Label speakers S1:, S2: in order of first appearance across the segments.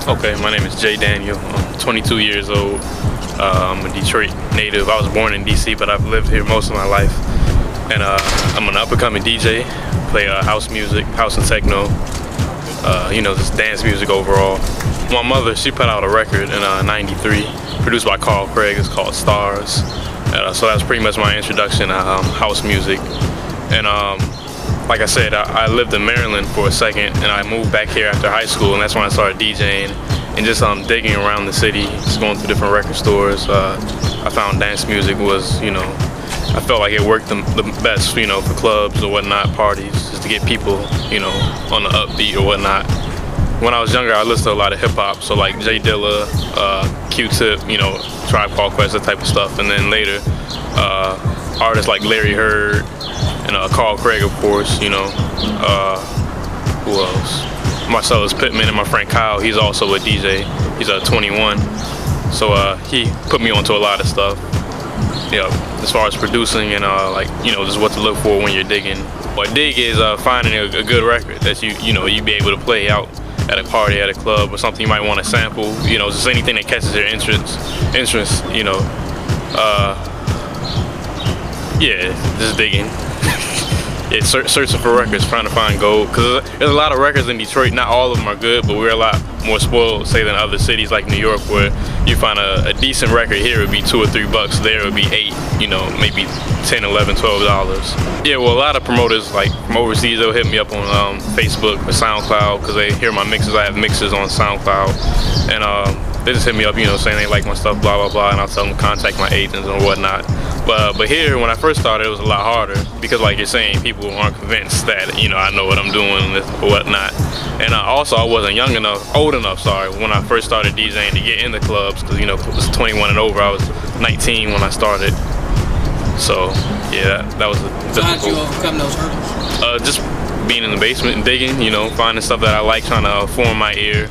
S1: Okay, my name is Jay Daniel. I'm 22 years old. I'm a Detroit native. I was born in DC, but I've lived here most of my life. And I'm an up-and-coming DJ. Play house music, house and techno. Just dance music overall. My mother, she put out a record in '93, produced by Carl Craig. It's called Stars. So that was pretty much my introduction to house music. And like I said, I lived in Maryland for a second, and I moved back here after high school, and that's when I started DJing and just digging around the city, just going through different record stores. I found dance music was, I felt like it worked the best, for clubs or whatnot, parties, just to get people, on the upbeat or whatnot. When I was younger, I listened to a lot of hip hop, so like Jay Dilla, Q-Tip, Tribe Called Quest, that type of stuff, and then later, artists like Larry Heard and Carl Craig, of course. Who else? Marcellus Pittman and my friend Kyle. He's also a DJ. He's 21, so he put me onto a lot of stuff. As far as producing and just what to look for when you're digging. What dig is finding a good record that you be able to play out at a party, at a club, or something you might want to sample. Just anything that catches your interest. Just digging. Searching for records, trying to find gold. Because there's a lot of records in Detroit. Not all of them are good, but we're a lot more spoiled, say, than other cities like New York, where you find a decent record here would be $2 or $3. There would be $8, maybe $10, $11, $12. Yeah, well, a lot of promoters, like from overseas, they'll hit me up on Facebook or SoundCloud because they hear my mixes. I have mixes on SoundCloud, and they just hit me up, saying they like my stuff, blah blah blah, and I'll tell them to contact my agents and whatnot. But here, when I first started, it was a lot harder because, like you're saying, people aren't convinced that I know what I'm doing or whatnot. And also, I wasn't old enough, when I first started DJing to get in the clubs, because it was 21 and over. I was 19 when I started. So yeah, that was difficult.
S2: So how did you overcome those hurdles?
S1: Just being in the basement and digging, finding stuff that I like, trying to form my ear,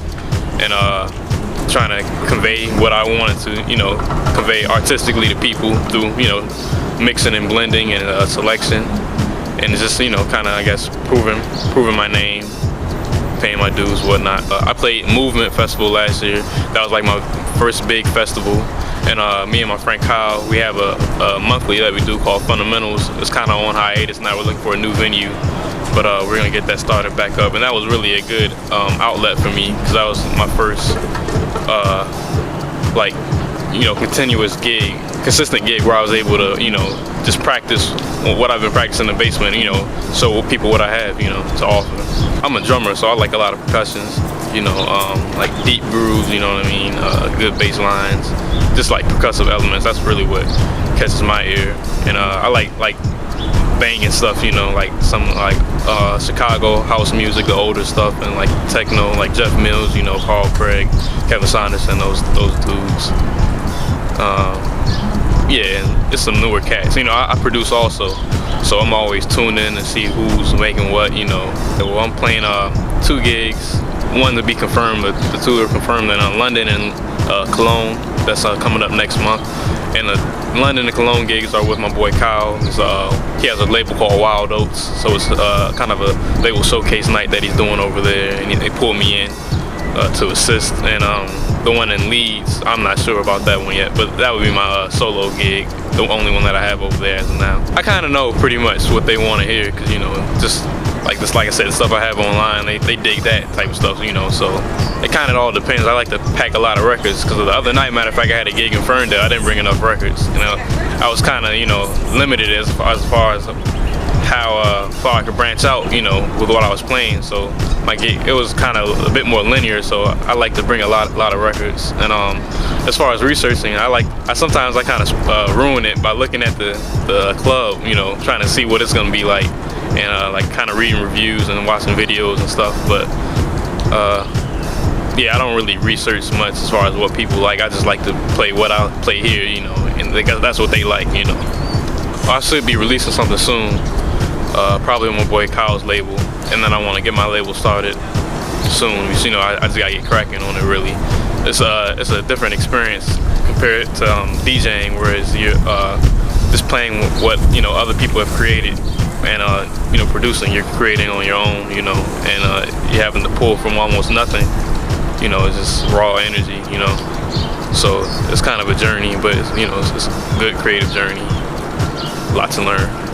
S1: and trying to convey what I wanted to, convey artistically to people through, mixing and blending and selection, and just, kind of, I guess, proving my name, paying my dues, whatnot. I played Movement Festival last year. That was like my first big festival, and me and my friend Kyle, we have a monthly that we do called Fundamentals. It's kind of on hiatus now. We're looking for a new venue. But we're gonna get that started back up, and that was really a good outlet for me because that was my first continuous gig, consistent gig where I was able to just practice what I've been practicing in the basement, show people what I have to offer. I'm a drummer, so I like a lot of percussions, like deep grooves, good bass lines, just like percussive elements. That's really what catches my ear, and I like banging stuff, like some Chicago house music, the older stuff, and like techno, like Jeff Mills, Carl Craig, Kevin Saunderson, those dudes. And it's some newer cats. I produce also, so I'm always tuned in to see who's making what. Well, I'm playing 2 gigs, one to be confirmed, but the 2 are confirmed in London and Cologne. That's coming up next month. And the London and Cologne gigs are with my boy Kyle. He has a label called Wild Oats, so it's kind of a label showcase night that he's doing over there, and they pulled me in to assist. And the one in Leeds, I'm not sure about that one yet, but that would be my solo gig, the only one that I have over there as of now. I kind of know pretty much what they want to hear, because just like I said, the stuff I have online, they dig that type of stuff, so it kind of all depends. I like to pack a lot of records, because the other night, matter of fact, I had a gig in Ferndale. I didn't bring enough records. I was kind of limited as far as how far I could branch out, with what I was playing. So my gig, it was kind of a bit more linear. So I like to bring a lot of records. And as far as researching, I sometimes kind of ruin it by looking at the club, trying to see what it's gonna be like, and kind of reading reviews and watching videos and stuff. But I don't really research much as far as what people like. I just like to play what I play here, and that's what they like, I should be releasing something soon, probably on my boy Kyle's label, and then I want to get my label started soon. I just gotta get cracking on it. Really, it's a different experience compared to DJing, whereas you're just playing what other people have created, and producing. You're creating on your own, and you're having to pull from almost nothing. you know, it's just raw energy, you know. So it's kind of a journey, but it's, you know, it's a good creative journey. A lot to learn.